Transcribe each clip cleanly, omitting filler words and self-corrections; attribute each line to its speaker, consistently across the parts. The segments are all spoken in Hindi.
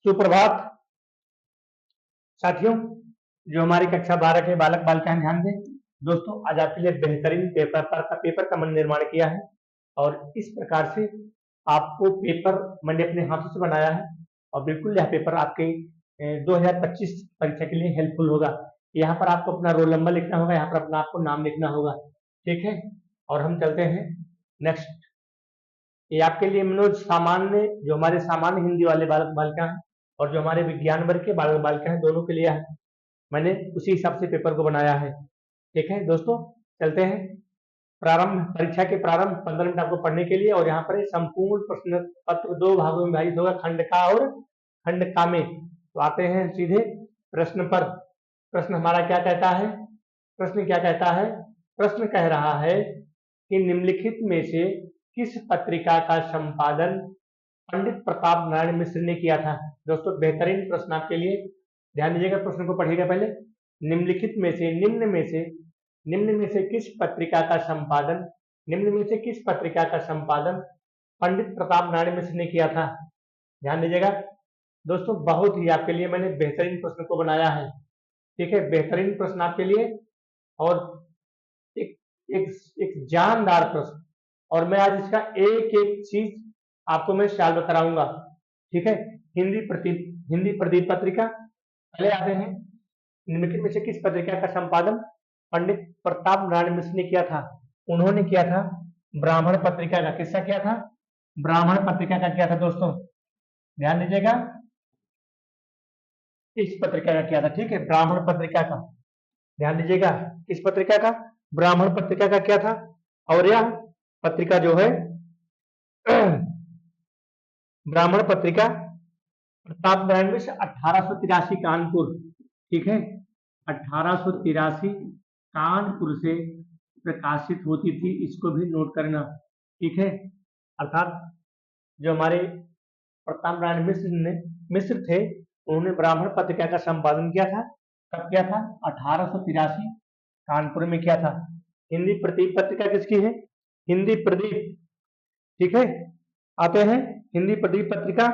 Speaker 1: सुप्रभात साथियों, जो हमारी कक्षा 12 के बालक बालिकाएं ध्यान दें। दोस्तों, आज आपके लिए बेहतरीन पेपर का मैंने निर्माण किया है और इस प्रकार से आपको पेपर मैंने अपने हाथों से बनाया है और बिल्कुल यह पेपर आपके 2025 परीक्षा के लिए हेल्पफुल होगा। यहाँ पर आपको अपना रोल नंबर लिखना होगा, यहाँ पर अपना आपको नाम लिखना होगा, ठीक है। और हम चलते हैं नेक्स्ट। ये आपके लिए मनोज सामान्य, जो हमारे सामान्य हिंदी वाले बालक बालिका हैं और जो हमारे विज्ञान वर्ग के बालक बालिका हैं, दोनों के लिए है। मैंने उसी हिसाब से पेपर को बनाया है, ठीक है। दोस्तों, चलते हैं प्रारंभ। परीक्षा के प्रारंभ 15 मिनट आपको पढ़ने के लिए और यहाँ पर संपूर्ण प्रश्न पत्र 2 भागों में विभाजित होगा, खंड का और खंड का में। तो आते हैं सीधे प्रश्न पर। प्रश्न हमारा क्या कहता है? प्रश्न क्या कहता है? प्रश्न कह रहा है कि निम्नलिखित में से किस पत्रिका का संपादन पंडित प्रताप नारायण मिश्र ने किया था? दोस्तों, बेहतरीन प्रश्न आपके लिए, ध्यान दीजिएगा, प्रश्न को पढ़िएगा पहले। निम्नलिखित में से निम्न में से किस पत्रिका का संपादन पंडित प्रताप नारायण मिश्र ने किया था? ध्यान दीजिएगा दोस्तों, बहुत ही आपके लिए मैंने बेहतरीन प्रश्न को बनाया है, ठीक है। बेहतरीन प्रश्न आपके लिए और एक जानदार प्रश्न, और मैं आज इसका एक एक चीज आपको मैं सॉल्व कराऊंगा, ठीक है। हिंदी प्रदीप पत्रिका पहले आते हैं। निम्नलिखित में से किस पत्रिका का संपादन पंडित प्रताप नारायण मिश्र ने किया था? उन्होंने किया था ब्राह्मण पत्रिका का। किसका किया था? ब्राह्मण पत्रिका का किया था। दोस्तों, ध्यान दीजिएगा, इस पत्रिका का किया था, ठीक है, ब्राह्मण पत्रिका का। ध्यान दीजिएगा, किस पत्रिका का? ब्राह्मण पत्रिका का किया था। और यह पत्रिका जो है ब्राह्मण पत्रिका प्रताप नारायण मिश्र 1883 कानपुर, ठीक है, 1883 कानपुर से प्रकाशित होती थी। इसको भी नोट करना, ठीक है। अर्थात जो हमारे प्रताप नारायण मिश्र थे, उन्होंने ब्राह्मण पत्रिका का संपादन किया था। कब किया था? 1883 कानपुर में किया था। हिंदी प्रदीप पत्रिका किसकी है? हिंदी प्रदीप, ठीक है। आते हैं, हिंदी प्रदीप पत्रिका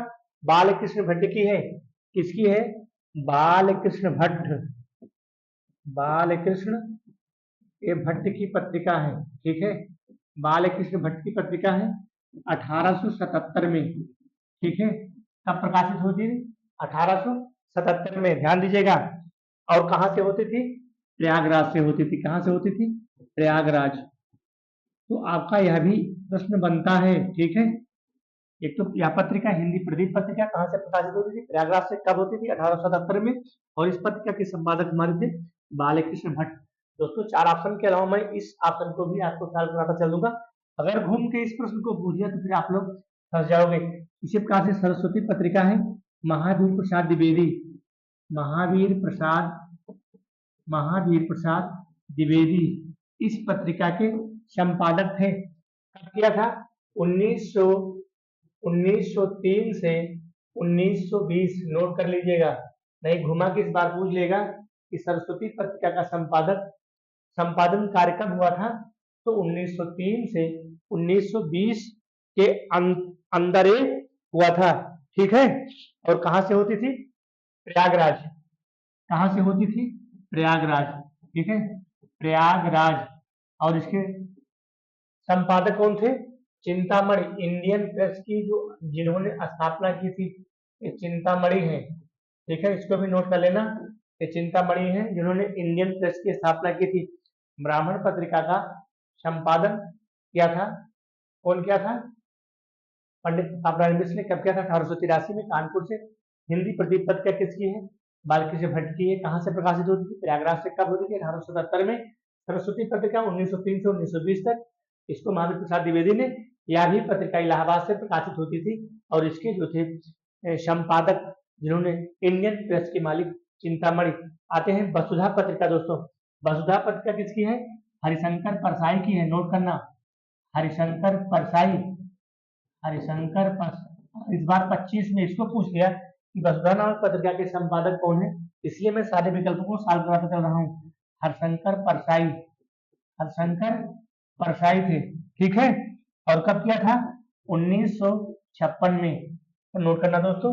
Speaker 1: बालकृष्ण भट्ट की है। किसकी है? बालकृष्ण भट्ट, बालकृष्ण ये भट्ट की पत्रिका है, ठीक है। बालकृष्ण भट्ट की पत्रिका है 1877 में, ठीक है। कब प्रकाशित होती थी? 1877 में, ध्यान दीजिएगा। और कहां से होती थी? प्रयागराज से होती थी। कहां से होती थी? प्रयागराज। तो आपका यह भी प्रश्न बनता है, ठीक है। एक तो यह पत्रिका हिंदी प्रदीप पत्रिका कहां से प्रकाशित होती थी? प्रयागराज से। कब होती थी? 1877 में। और इस पत्रिका के संपादक हमारे थे बालकृष्ण भट्ट। दोस्तों, 4 ऑप्शन के अलावा मैं इस ऑप्शन को भी आपको सॉल्व कराता चलूंगा। अगर घूम के इस प्रश्न को पूछिए तो फिर आप लोग फंस जाओगे। इसी प्रकार से सरस्वती पत्रिका है महावीर प्रसाद द्विवेदी, महावीर प्रसाद द्विवेदी इस पत्रिका के संपादक थे। कब किया था? 1903 से 1920। नोट कर लीजिएगा, नहीं घुमा के इस बार पूछ लेगा कि सरस्वती पत्रिका का संपादन कार्य कब हुआ था? तो 1903 से 1920 के अंदर हुआ था, ठीक है। और कहां से होती थी? प्रयागराज। कहां से होती थी? प्रयागराज, ठीक है, प्रयागराज। और इसके संपादक कौन थे? चिंतामणि, इंडियन प्रेस की जो जिन्होंने स्थापना की थी, ये चिंतामणि है, ठीक है। इसको भी नोट कर लेना, ये चिंतामणि है जिन्होंने इंडियन प्रेस की स्थापना की थी। ब्राह्मण पत्रिका का संपादन किया था, कौन किया था? पंडित प्रताप नारायण मिश्र ने। कब किया था? 1883 में कानपुर से। हिंदी प्रदीप पत्रिका किसकी है? बालकृष्ण भट्ट की है। कहां से प्रकाशित होती थी? प्रयागराज से। कब होती थी? 1877 में। सरस्वती पत्रिका 1903 से 1920 तक। इसको महावीर प्रसाद द्विवेदी ने। यह भी पत्रिका इलाहाबाद से प्रकाशित होती थी और इसके जो थे संपादक जिन्होंने इंडियन प्रेस के मालिक चिंतामणि। आते हैं वसुधा पत्रिका। दोस्तों, वसुधा पत्रिका किसकी है? हरिशंकर परसाई की है। नोट करना, हरिशंकर परसाई, हरिशंकर परसाई। इस बार 25 में इसको पूछ लिया कि वसुधा नामक पत्रिका के संपादक कौन है, इसलिए मैं सारे विकल्पों को सॉल्व कराता चल रहा हूँ। हरिशंकर परसाई, हरिशंकर परसाई थे, ठीक है। और कब किया था? 1956 में। तो नोट करना दोस्तों,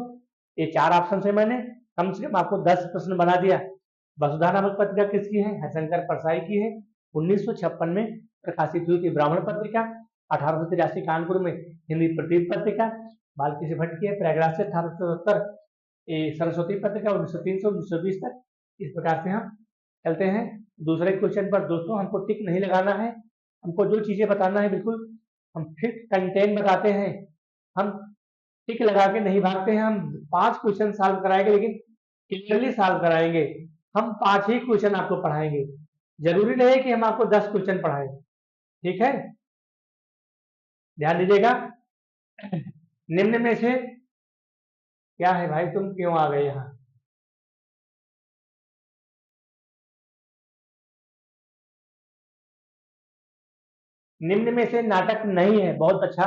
Speaker 1: ये 4 ऑप्शन से मैंने कम से कम आपको 10 प्रश्न बना दिया। वसुधा नामक पत्रिका किसकी है? हरिशंकर परसाई की है। 1956 में प्रकाशित हुई थी ब्राह्मण पत्रिका। 1883 कानपुर में हिंदी प्रतीक पत्रिका। बालकृष्ण भट्ट की है। प्रयागराज से 1877 सरस्वती पत्रिका। 1903 से 1920 तक। इस प्रकार से हम चलते हैं दूसरे क्वेश्चन पर। दोस्तों हमको टिक नहीं लगाना है, हमको जो चीजें बताना है बिल्कुल हम फिट कंटेंट बताते हैं, हम टिक लगा के नहीं भागते हैं। हम 5 क्वेश्चन सॉल्व कराएंगे, लेकिन क्लियरली सॉल्व कराएंगे। हम 5 ही क्वेश्चन आपको पढ़ाएंगे, जरूरी नहीं है कि हम आपको 10 क्वेश्चन पढ़ाएं। ठीक है, ध्यान दीजिएगा। निम्न में से क्या है भाई, तुम क्यों आ गए यहाँ? निम्न में से नाटक नहीं है। बहुत अच्छा,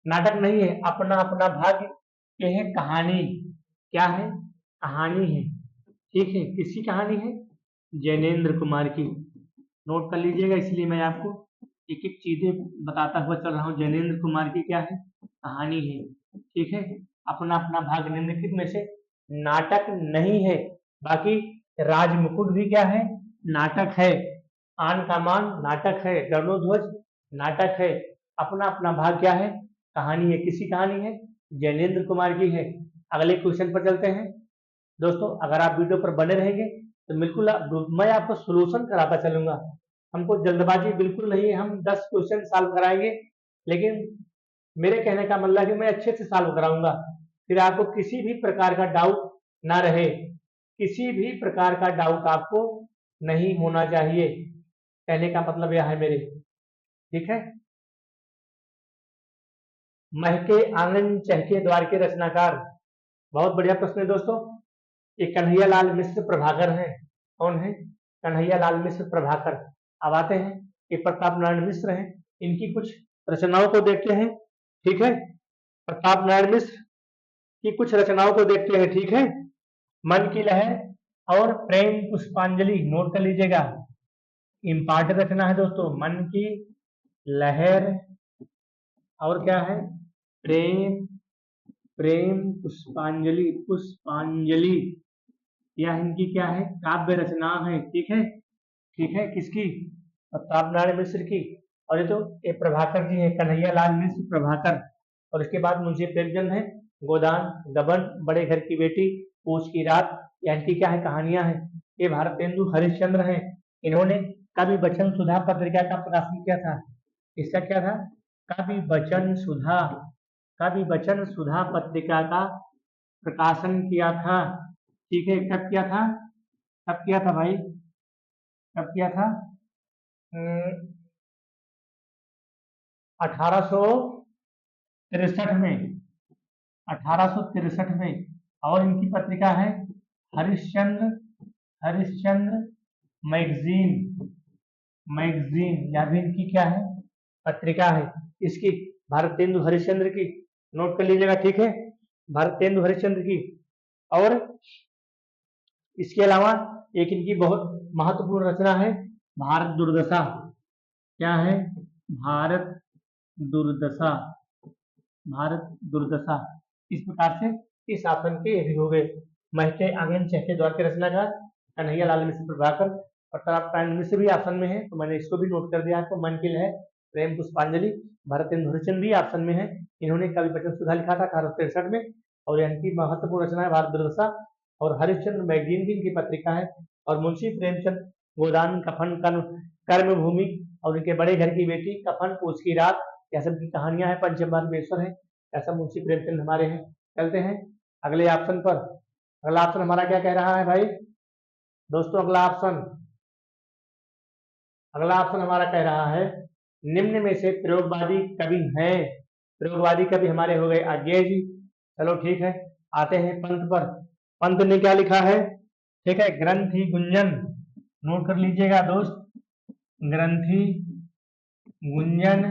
Speaker 1: नाटक नहीं है। अपना अपना भाग्य ये है कहानी। क्या है? कहानी है। ठीक है, किसकी कहानी है? जैनेन्द्र कुमार की। नोट कर लीजिएगा, इसलिए मैं आपको एक एक चीजें बताता हुआ चल रहा हूँ। जैनेन्द्र कुमार की क्या है? कहानी है। ठीक है, अपना अपना भाग निम्नलिखित में से नाटक नहीं है। बाकी राजमुकुट भी क्या है? नाटक है। आन का मान नाटक है। गरुड़ध्वज नाटक है। अपना अपना भाग क्या है? कहानी है। किसकी कहानी है? जैनेन्द्र कुमार की है। अगले क्वेश्चन पर चलते हैं। दोस्तों अगर आप वीडियो पर बने रहेंगे तो बिल्कुल मैं आपको सोल्यूशन कराता चलूंगा। हमको जल्दबाजी बिल्कुल नहीं है। हम 10 क्वेश्चन सॉल्व कराएंगे, लेकिन मेरे कहने का मतलब है कि मैं अच्छे से सॉल्व कराऊंगा, फिर आपको किसी भी प्रकार का डाउट ना रहे। किसी भी प्रकार का डाउट आपको नहीं होना चाहिए, कहने का मतलब यह है मेरे। ठीक है, महके आंगन चहके द्वार के रचनाकार। बहुत बढ़िया प्रश्न है दोस्तों। ये कन्हैया लाल मिश्र प्रभाकर हैं। कौन है? कन्हैया लाल मिश्र प्रभाकर। अब आते हैं, ये प्रताप नारायण मिश्र हैं। इनकी कुछ रचनाओं को देखते हैं। ठीक है, प्रताप नारायण मिश्र की कुछ रचनाओं को देखते हैं। ठीक है, मन की लहर और प्रेम पुष्पांजलि नोट कर लीजिएगा। इम्पॉर्टेंट रचना है दोस्तों। मन की लहर और क्या है? प्रेम प्रेम पुष्पांजलि। पुष्पांजलि यह इनकी क्या है? काव्य रचना है। ठीक है, ठीक है, किसकी? प्रताप नारायण मिश्र की। और ये तो ये प्रभाकर जी है, कन्हैया लाल मिश्र प्रभाकर। और इसके बाद मुंशी प्रेमचंद है। गोदान, गबन, बड़े घर की बेटी, पूछ की रात, ये इनकी क्या है? कहानियां हैं। ये भारतेंदु हरिश्चंद्र हैं। इन्होंने कवि वचन सुधा पत्रिका का प्रकाशन किया था। इसका क्या था? कवि वचन सुधा। कवि वचन सुधा पत्रिका का प्रकाशन किया था। ठीक है, कब किया था? कब किया था भाई? कब किया था? 1863 में। 1863 में। और इनकी पत्रिका है हरिश्चंद्र। हरिश्चंद्र मैगजीन। मैगजीन या भी इनकी क्या है? पत्रिका है। इसकी भारतेंदु हरिश्चंद्र की। नोट कर लीजिएगा। ठीक है, भारतेंदु हरिश्चंद्र की। और इसके अलावा एक इनकी बहुत महत्वपूर्ण रचना है भारत दुर्दशा। क्या है? भारत दुर्दशा। भारत दुर्दशा। इस प्रकार से इस शासन के ये भी हो गए। महके आंगन चहके द्वार के रचनाकार कन्हैया लाल मिश्र प्रभाकर। प्रताप नारायण मिश्र भी ऑप्शन में है, तो मैंने इसको भी नोट कर दिया है। तो मन की लहर, प्रेम पुष्पांजलि, भारतेंदु हरिश्चंद्र भी ऑप्शन में है। इन्होंने कवि वचन सुधा लिखा था 1863 में। और इनकी महत्वपूर्ण रचना है भारत दुर्दशा। और हरिश्चंद्र मैगजीन भी इनकी पत्रिका है। और मुंशी प्रेमचंद गोदान, कफन, कर्म भूमि और उनके बड़े घर की बेटी, कफन, पूछ की रात, यह सब की कहानियां हैं। पंचमहाभेश्वर है, ऐसा मुंशी प्रेमचंद हमारे हैं। चलते हैं अगले ऑप्शन पर। अगला ऑप्शन हमारा क्या कह रहा है भाई दोस्तों? अगला ऑप्शन हमारा कह रहा है निम्न में से प्रयोगवादी कवि हैं। प्रयोगवादी कवि हमारे हो गए अज्ञेय जी। चलो ठीक है, आते हैं पंत पर। पंत ने क्या लिखा है? ठीक है, ग्रंथि गुंजन। नोट कर लीजिएगा दोस्त, ग्रंथि गुंजन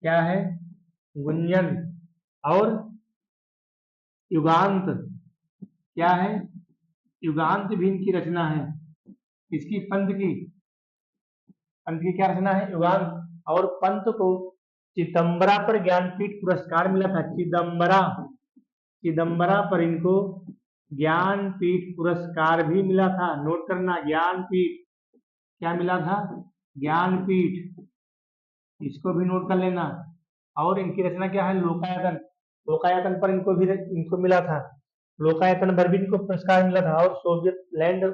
Speaker 1: क्या है? गुंजन। और युगांत क्या है? युगांत भी इनकी रचना है। इसकी पंत की क्या रचना है? युगांत। और पंत को चिदंबरा पर ज्ञानपीठ पुरस्कार मिला था। चिदंबरा, चिदम्बरा पर इनको ज्ञानपीठ पुरस्कार भी मिला था। नोट करना, ज्ञानपीठ क्या मिला था? ज्ञानपीठ, इसको भी नोट कर लेना। और इनकी रचना क्या है? लोकायतन। लोकायतन पर इनको मिला था, लोकायतन पर भी इनको पुरस्कार मिला था। और सोवियत लैंड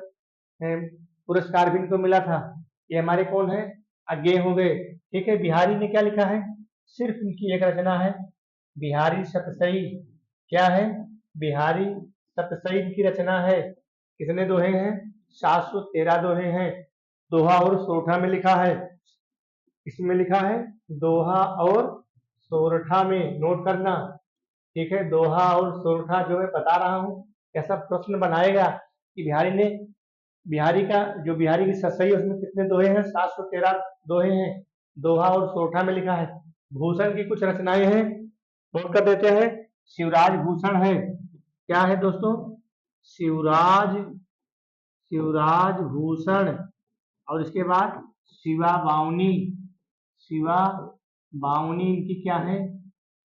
Speaker 1: पुरस्कार भी इनको मिला था। ये हमारे कौन है? अज्ञेय हो गए। ठीक है, बिहारी ने क्या लिखा है? सिर्फ इनकी एक रचना है, बिहारी सतसई। क्या है? बिहारी सतसई की रचना है। कितने दोहे हैं? 713 दोहे हैं। दोहा और सोरठा में लिखा है। इसमें लिखा है दोहा और सोरठा में, नोट करना। ठीक है, दोहा और सोरठा जो मैं बता रहा हूँ, ऐसा प्रश्न बनाएगा कि बिहारी की सतसई है उसमें कितने दोहे हैं? 713 दोहे हैं। दोहा और सोरठा में लिखा है। भूषण की कुछ रचनाएं हैं, नोट कर देते हैं। शिवराज भूषण है। क्या है दोस्तों? शिवराज भूषण। और इसके बाद शिवा बावनी। शिवा बावनी इनकी क्या है?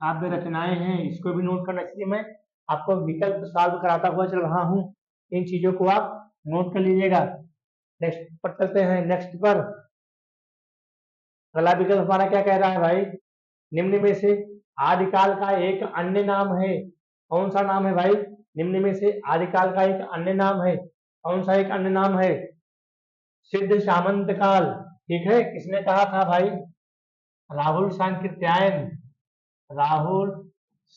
Speaker 1: काव्य रचनाएं हैं। इसको भी नोट करना चाहिए। मैं आपको विकल्प सॉल्व कराता हुआ चल रहा हूँ, इन चीजों को आप नोट कर लीजिएगा। नेक्स्ट पर चलते हैं। नेक्स्ट पर अगला विकल्प हमारा क्या कह रहा है भाई? निम्न में से आदिकाल का एक अन्य नाम है। कौन सा नाम है भाई? निम्न में से आदिकाल का एक अन्य नाम है। कौन सा एक अन्य नाम है? सिद्ध सामंत काल। ठीक है, किसने कहा था भाई? राहुल सांकृत्यायन। राहुल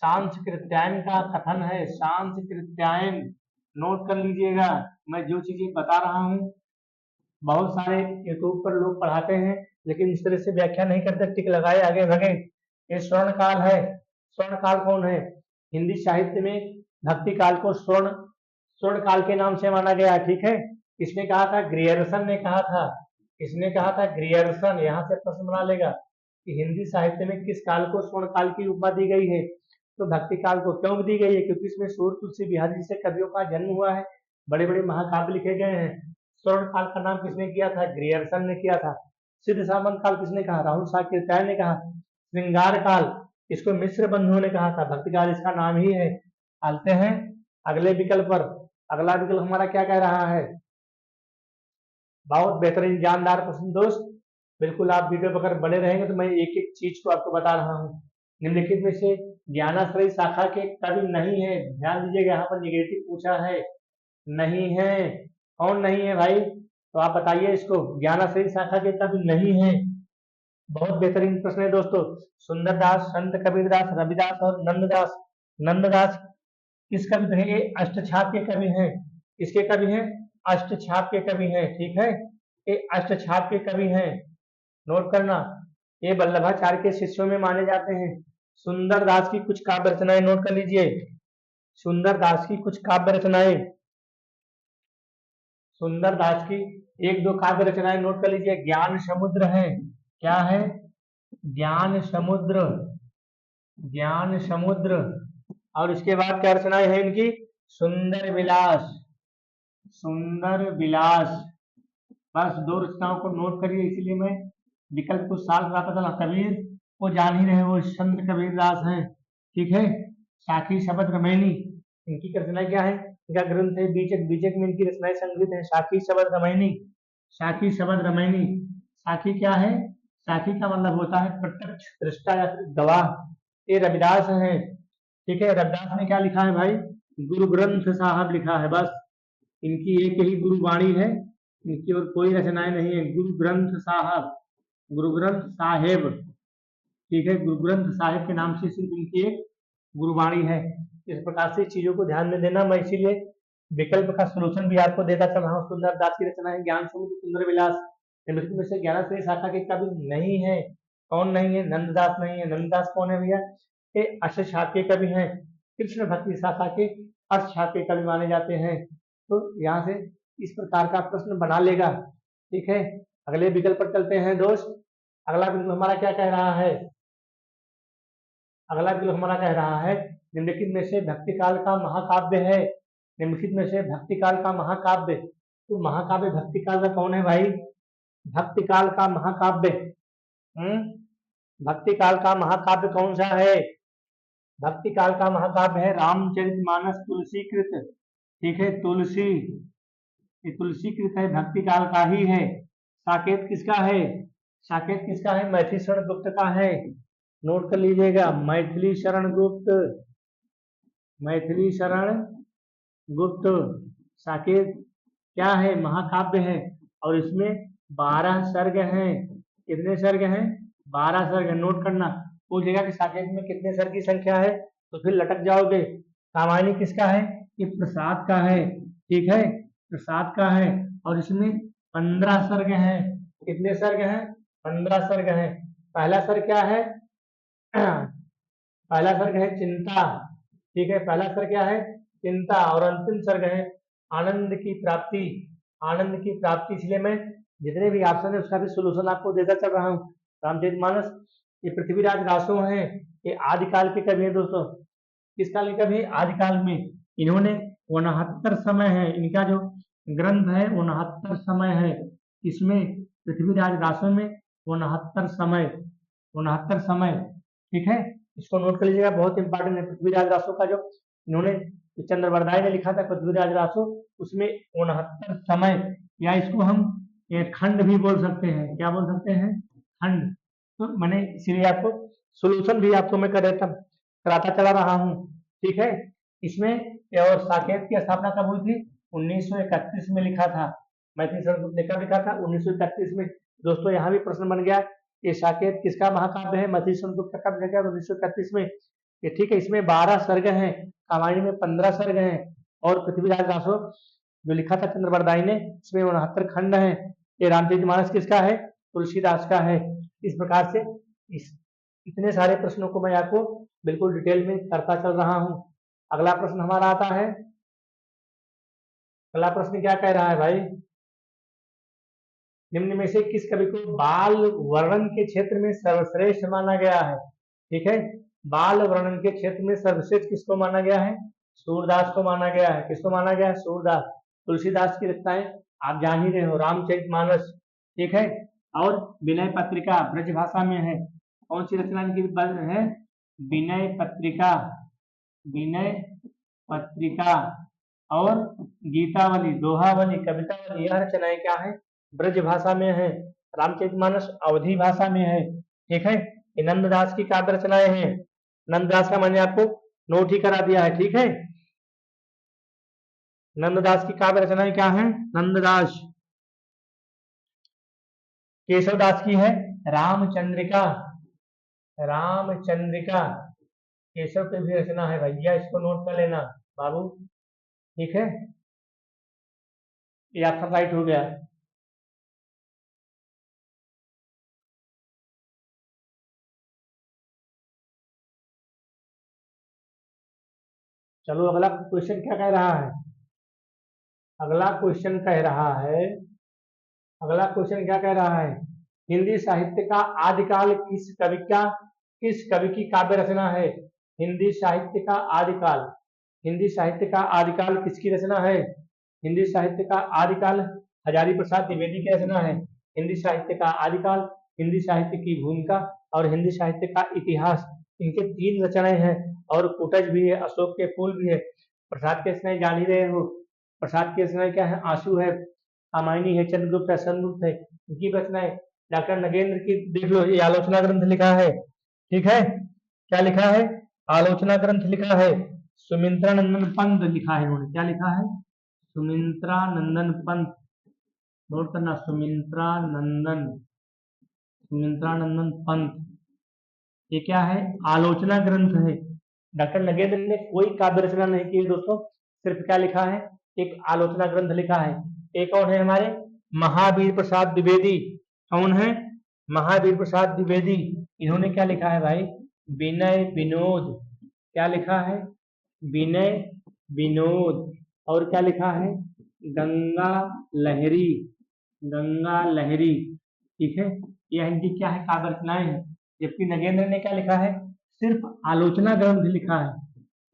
Speaker 1: सांस्कृत्यायन का कथन है। सांस्कृत्यायन, नोट कर लीजिएगा। मैं जो चीजें बता रहा हूँ, बहुत सारे यूट्यूब पर लोग पढ़ाते हैं लेकिन इस तरह से व्याख्या नहीं करते, टिक लगाए आगे भगे। ये स्वर्ण काल है। स्वर्ण काल कौन है? हिंदी साहित्य में भक्ति काल को स्वर्ण काल के नाम से माना गया। ठीक है, किसने कहा था? ग्रियर्सन ने कहा था। किसने कहा था? ग्रियर्सन। यहाँ से प्रश्न बना लेगा कि हिंदी साहित्य में किस काल को स्वर्ण काल की उपमा दी गई है? तो भक्ति काल को क्यों दी गई है? क्योंकि इसमें सूर्य तुलसी बिहारी जैसे कवियों का जन्म हुआ है, बड़े बड़े महाकाव्य लिखे गए हैं। स्वर्ण काल का नाम किसने किया था? ग्रियर्सन ने किया था। सिद्ध सामंत काल किसने कहा? राहुल सांकृत्यायन ने कहा। श्रृंगार काल, इसको मिश्र बंधुओं ने कहा था। भक्ति काल इसका नाम ही है। आते हैं अगले विकल्प पर। अगला विकल्प हमारा क्या कह रहा है? बहुत बेहतरीन जानदार प्रश्न दोस्त। बिल्कुल आप वीडियो पर अगर बने रहेंगे तो मैं एक एक चीज को आपको बता रहा हूँ। निम्नलिखित में से ज्ञानाश्रयी शाखा के कवि नहीं है। ध्यान दीजिएगा, यहाँ पर निगेटिव पूछा है। नहीं है। कौन नहीं है भाई? तो आप बताइए इसको। ज्ञानाश्रयी शाखा के कवि नहीं है। बहुत बेहतरीन प्रश्न है दोस्तों। सुंदरदास, संत कबीरदास, रविदास और नंददास। नंददास किस कवि थे? ये अष्टछाप के कवि हैं। किसके कवि हैं? अष्टछाप के कवि हैं। ठीक है, ये अष्टछाप के कवि हैं। नोट करना, ये वल्लभाचार्य के शिष्यों में माने जाते हैं। सुंदरदास की कुछ काव्य रचनाएं नोट कर लीजिए। सुंदरदास की कुछ काव्य रचनाएं, सुंदरदास की एक दो काव्य रचनाएं नोट कर लीजिए। ज्ञान समुद्र है। क्या है? ज्ञान समुद्र। ज्ञान समुद्र। और इसके बाद क्या रचनाएं हैं इनकी? सुंदर विलास। सुंदर विलास। बस दो रचनाओं को नोट करिए, इसीलिए मैं विकल्प को साल कराता चला। कबीर को जान ही रहे, वो संत कबीरदास हैं। ठीक है, साखी शबद रमैनी इनकी रचना क्या है? इनका ग्रंथ है बीजक। बीजक में इनकी रचनाएं संग्रहित है। साखी शबद रमैनी। साखी शबद रमैनी। साखी क्या है? साखी का मतलब होता है प्रत्यक्ष दृष्टा या फिर गवाह। ये रविदास है। ठीक है, रविदास ने क्या लिखा है भाई? गुरु ग्रंथ साहब लिखा है। बस इनकी एक ही गुरुवाणी है, इनकी और कोई रचनाएं नहीं है। गुरु ग्रंथ साहब, गुरु ग्रंथ साहेब। ठीक है, गुरु ग्रंथ साहिब के नाम से सिर्फ इनकी एक गुरुवाणी है। इस प्रकार से चीजों को ध्यान में देना। मैं इसीलिए विकल्प का सोल्यूशन भी आपको देता चल रहा हूँ। सुंदरदास की रचना है ज्ञान समुद्र, सुंदर विलास। निम्नलिखित में से ज्ञानाश्रयी शाखा के कवि नहीं है। कौन नहीं है? नंददास नहीं है। नंददास कौन है भैया? ये अष्टछाप के कवि हैं। कृष्ण भक्ति शाखा के अष्टछाप के कवि माने जाते हैं। तो यहाँ से इस प्रकार का प्रश्न बना लेगा। ठीक है, अगले विकल्प पर चलते हैं दोस्त। अगला विकल्प हमारा क्या कह रहा है? अगला विकल्प हमारा कह रहा है निम्नलिखित में से भक्ति काल का महाकाव्य है। निम्नलिखित में से भक्ति काल का महाकाव्य, तो महाकाव्य भक्ति काल का कौन है भाई? भक्ति काल का महाकाव्य, भक्ति काल का महाकाव्य कौन सा है? भक्ति काल का महाकाव्य है रामचरितमानस तुलसीकृत, ठीक है, तुलसी, ये तुलसीकृत है, भक्ति काल का ही है। साकेत किसका है? साकेत किसका है? मैथिली शरण गुप्त का है, नोट कर लीजिएगा, मैथिली शरण गुप्त, मैथिली शरण गुप्त। साकेत क्या है? महाकाव्य है, और इसमें 12 सर्ग हैं। कितने सर्ग हैं? 12 सर्ग। नोट करना, पूछेगा कि साकेत में कितने सर्ग की संख्या है, तो फिर लटक जाओगे। कामायनी किसका है? ये प्रसाद का है, ठीक है, प्रसाद का है, और इसमें 15 सर्ग हैं। कितने सर्ग हैं? 15 सर्ग हैं। पहला सर्ग क्या है? पहला सर्ग है चिंता, ठीक है, पहला सर्ग क्या है? चिंता, और अंतिम सर्ग है आनंद की प्राप्ति, आनंद की प्राप्ति। इसलिए मैं जितने भी ऑप्शन है उसका भी सोल्यूशन आपको देता चल रहा हूँ। रामचरितमानस ये पृथ्वीराज रासो हैं, ये आदिकाल के कवि हैं दोस्तों। किस काल के कवि? आदिकाल में। इन्होंने 69 समय है, इनका जो ग्रंथ है 69 समय है। इसमें पृथ्वीराज रासो में 69 समय, 69 समय, ठीक है, इसको नोट कर लीजिएगा, बहुत इंपॉर्टेंट है। पृथ्वीराज रासो का जो इन्होंने चंद्रवरदाई ने लिखा था पृथ्वीराज रासो, उसमें 69 समय, या इसको हम खंड भी बोल सकते हैं। क्या बोल सकते हैं? खंड। तो मैंने इसीलिए आपको सोल्यूशन भी आपको मैं कराता चला रहा हूँ, ठीक है। इसमें और साकेत की स्थापना कब हुई थी? 1931 में लिखा था। मैथिली शरण गुप्त ने कब लिखा था? 1931 में। दोस्तों यहाँ भी प्रश्न बन गया कि साकेत किसका महाकाव्य है? मैथिली शरण गुप्त का कब लिखा? 1931 में। ये ठीक है, इसमें 12 सर्ग हैं, कामायनी में 15 सर्ग हैं, और पृथ्वीराज रासो जो लिखा था चंद्रवरदाई ने, इसमें 69 खंड हैं। ये रामचरितमानस किसका है? तुलसीदास का है। इस प्रकार से इतने सारे प्रश्नों को मैं आपको बिल्कुल डिटेल में करता चल रहा हूं। अगला प्रश्न हमारा आता है, अगला प्रश्न क्या कह रहा है भाई? निम्न में से किस कवि को बाल वर्णन के क्षेत्र में सर्वश्रेष्ठ माना गया है? ठीक है, बाल वर्णन के क्षेत्र में सर्वश्रेष्ठ किसको माना गया है? सूरदास को माना गया है। किसको माना गया है? सूरदास। तुलसीदास की रचनाएं आप जान ही रहे हो, रामचरितमानस, ठीक है, और विनय पत्रिका ब्रज भाषा में है। कौन सी रचना इनकी है? विनय पत्रिका, विनय पत्रिका, और गीतावली, दोहावली, कवितावली, यह रचनाएं क्या है? ब्रज भाषा में है। रामचरितमानस अवधी भाषा में है, ठीक है। ये नंददास की काव्य रचनाएं हैं। नंददास का मैंने आपको नोट ही करा दिया है, ठीक है। नंददास की काव्य रचनाएं क्या है? नंददास। केशवदास की है रामचंद्रिका, रामचंद्रिका केशव की भी रचना है भैया, इसको नोट कर लेना बाबू, ठीक है। ये आपका राइट हो गया। चलो अगला क्वेश्चन क्या कह रहा है? अगला क्वेश्चन कह रहा है, अगला क्वेश्चन क्या कह रहा है? हिंदी साहित्य का आदिकाल किस कवि की काव्य रचना है? हिंदी साहित्य का आदिकाल, हिंदी साहित्य का आदिकाल किसकी रचना है? हिंदी साहित्य का आदिकाल हजारी प्रसाद द्विवेदी की रचना है। हिंदी साहित्य का आदिकाल, हिंदी साहित्य की भूमिका, और हिंदी साहित्य का इतिहास, इनके 3 रचनाएं हैं। और कुटज भी है, अशोक के फूल भी है। प्रसाद के रचनाएं जान ही रहे हो, प्रसाद की रचनाएं क्या है? आंसू है, कामायनी है, चंद्रगुप्त है, सनगुप्त है, इनकी रचनाएं। डॉक्टर नगेंद्र की देख लो, ये आलोचना ग्रंथ लिखा है, ठीक है। क्या लिखा है? आलोचना ग्रंथ लिखा है। सुमित्रा नंदन पंत लिखा है इन्होंने। क्या लिखा है? सुमित्रा नंदन पंत, नोट करना, सुमित्रा नंदन पंत। ये क्या है? आलोचना ग्रंथ है। डॉक्टर नगेंद्र ने कोई काव्य रचना नहीं की है दोस्तों, सिर्फ क्या लिखा है? एक आलोचना ग्रंथ लिखा है। एक कौन है हमारे? महावीर प्रसाद द्विवेदी। कौन है? महावीर प्रसाद द्विवेदी। इन्होंने क्या लिखा है भाई? विनय विनोद। क्या लिखा है? विनय विनोद। और क्या लिखा है? गंगा लहरी, गंगा लहरी, ठीक है। यह इनकी क्या है? काव्य रचनाएं हैं। जबकि नगेंद्र ने क्या लिखा है? सिर्फ आलोचना ग्रंथ लिखा है,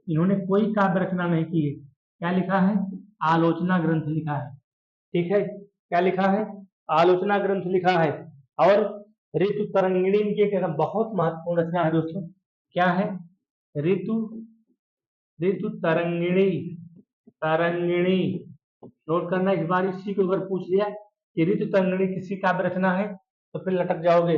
Speaker 1: इन्होंने कोई काव्य रचना नहीं की है। क्या लिखा है? आलोचना ग्रंथ लिखा है, ठीक है। क्या लिखा है? आलोचना ग्रंथ लिखा है। और ऋतु तरंगिणी इनकी एक बहुत महत्वपूर्ण रचना है दोस्तों। क्या है? ऋतु ऋतु तरंगिणी, तरंगिणी नोट करना। इस बार इसी को अगर पूछ लिया कि ऋतु तरंगिणी किसकी काव्य रचना है तो फिर लटक जाओगे।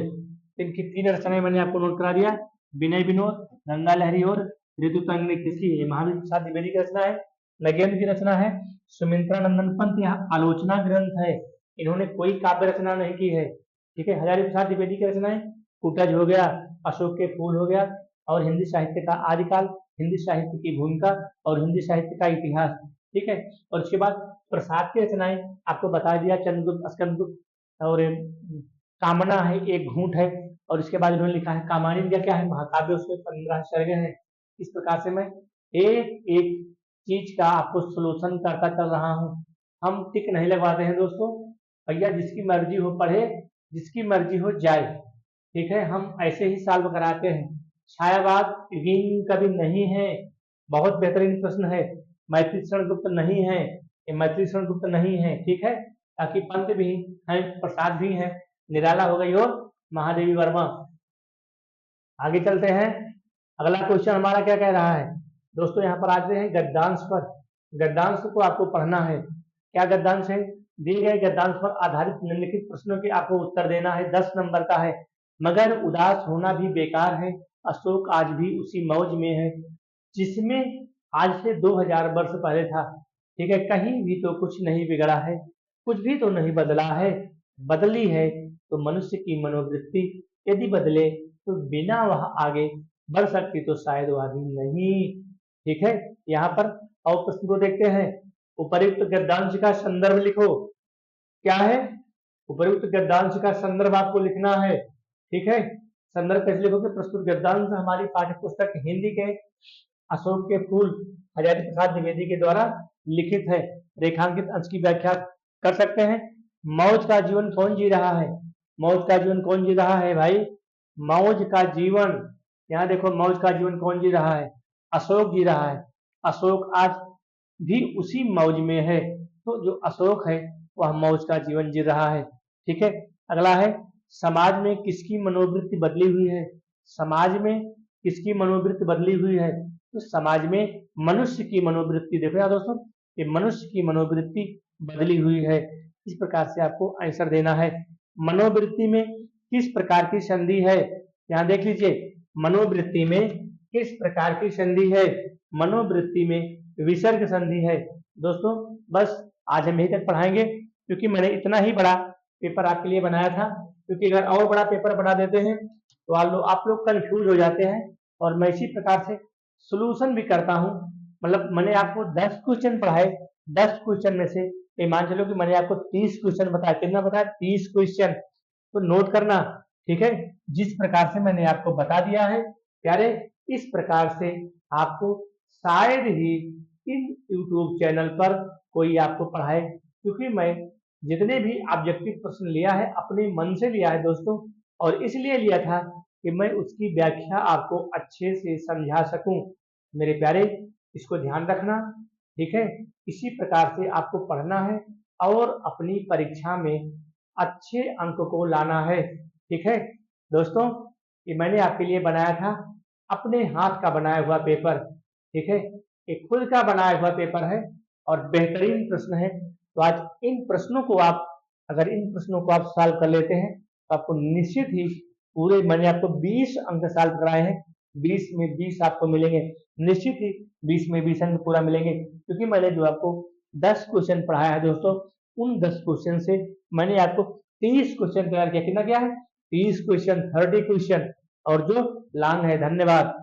Speaker 1: इनकी 3 रचनाएं मैंने आपको नोट करा दिया, विनय विनोद, गंगा लहरी और ऋतु तरंगिणी किसकी है? महावीर प्रसाद द्विवेदी की रचना है, नगेंद्र की रचना है, सुमित्रा नंदन पंत यह आलोचना ग्रंथ है, इन्होंने कोई काव्य रचना नहीं की है। ठीक है, हजारी प्रसाद द्विवेदी की रचनाएं कुटज हो गया, अशोक के फूल हो गया, और हिंदी साहित्य का आदिकाल, हिंदी साहित्य की भूमिका और हिंदी साहित्य का इतिहास। ठीक है, और उसके बाद प्रसाद की रचनाएं आपको बता दिया, चंद्रगुप्त, स्कंदगुप्त और कामना है, एक घूंट है, और इसके बाद इन्होंने लिखा है कामायनी क्या है? महाकाव्य, उसमें 15 सर्ग हैं। इस प्रकार से मैं एक एक चीज का आपको सोल्यूशन करता चल रहा हूँ। हम टिक नहीं लगवाते हैं दोस्तों, भैया जिसकी मर्जी हो पढ़े, जिसकी मर्जी हो जाए। ठीक है, हम ऐसे ही सॉल्व कराते हैं। छायावाद ऋण कवि नहीं है, बहुत बेहतरीन प्रश्न है। मैत्री शरण गुप्त नहीं है, ये मैत्री शरण गुप्त नहीं है। ठीक है, ताकि पंत भी हैं, प्रसाद भी हैं, निराला हो गई और महादेवी वर्मा। आगे चलते हैं, अगला क्वेश्चन हमारा क्या कह रहा है दोस्तों, यहाँ पर आते हैं गद्यांश पर। गद्यांश को आपको पढ़ना है। क्या गद्यांश है? दिए गए गद्यांश पर आधारित निम्नलिखित प्रश्नों के आपको उत्तर देना है। 10 नंबर का है। मगर उदास होना भी बेकार है, अशोक आज भी उसी मौज में है जिसमें आज से 2000 वर्ष पहले था। ठीक है, कहीं भी तो कुछ नहीं बिगड़ा है, कुछ भी तो नहीं बदला है, बदली है तो मनुष्य की मनोवृत्ति, यदि बदले तो बिना वह आगे बढ़ सकती तो शायद वह भी नहीं। ठीक है, यहाँ पर और प्रश्न को देखते हैं। उपर्युक्त गद्यांश का संदर्भ लिखो। क्या है? उपर्युक्त गद्यांश का संदर्भ आपको लिखना है। ठीक है, संदर्भ कैसे लिखोगे? प्रस्तुत गद्यांश हमारी पाठ्य पुस्तक हिंदी के अशोक के फूल हजारी प्रसाद द्विवेदी के द्वारा लिखित है। रेखांकित अंश की व्याख्या कर सकते हैं। मौज का जीवन कौन जी रहा है? मौज का जीवन कौन जी रहा है भाई? मौज का जीवन, यहाँ देखो, मौज का जीवन कौन जी रहा है? अशोक जी रहा है। अशोक आज भी उसी मौज में है, तो जो अशोक है वह मौज का जीवन जी रहा है। ठीक है, अगला है समाज में किसकी मनोवृत्ति बदली हुई है? समाज में किसकी मनोवृत्ति बदली हुई है? तो समाज में मनुष्य की मनोवृत्ति, देखो यार दोस्तों, ये मनुष्य की मनोवृत्ति बदली हुई है। इस प्रकार से आपको आंसर देना है। मनोवृत्ति में किस प्रकार की संधि है? यहाँ देख लीजिए, मनोवृत्ति में किस प्रकार की संधि है? मनोवृत्ति में विसर्ग संधि है। दोस्तों बस आज हम यही तक पढ़ाएंगे, क्योंकि मैंने इतना ही बड़ा पेपर आपके लिए बनाया था, क्योंकि अगर और बड़ा पेपर बना देते हैं तो आप लोग कंफ्यूज हो जाते हैं। और मैं इसी प्रकार से सोल्यूशन भी करता हूँ। मतलब मैंने आपको 10 क्वेश्चन पढ़ाए, 10 क्वेश्चन में से ये मान चलो कि मैंने आपको 30 क्वेश्चन बताया। कितना बताया? 30 क्वेश्चन। तो नोट करना। ठीक है, जिस प्रकार से मैंने आपको बता दिया है प्यारे, इस प्रकार से आपको शायद ही इन YouTube चैनल पर कोई आपको पढ़ाए, क्योंकि मैं जितने भी ऑब्जेक्टिव प्रश्न लिया है अपने मन से लिया है दोस्तों, और इसलिए लिया था कि मैं उसकी व्याख्या आपको अच्छे से समझा सकूं। मेरे प्यारे, इसको ध्यान रखना। ठीक है, इसी प्रकार से आपको पढ़ना है और अपनी परीक्षा में अच्छे अंक को लाना है। ठीक है दोस्तों, ये मैंने आपके लिए बनाया था, अपने हाथ का बनाया हुआ पेपर। ठीक है, ये खुद का बनाया हुआ पेपर है और बेहतरीन प्रश्न है। तो आज इन प्रश्नों को आप, अगर इन प्रश्नों को आप सॉल्व कर लेते हैं तो आपको निश्चित ही पूरे, मैंने आपको 20 अंक सॉल्व कराए हैं, 20 में 20 आपको मिलेंगे। निश्चित ही 20 में 20 अंक पूरा मिलेंगे, क्योंकि मैंने जो आपको 10 क्वेश्चन पढ़ाया है दोस्तों, उन 10 क्वेश्चन से मैंने आपको 30 क्वेश्चन तैयार किया। कितना क्या है? 30 क्वेश्चन, 30 क्वेश्चन, और जो लॉन्ग है। धन्यवाद।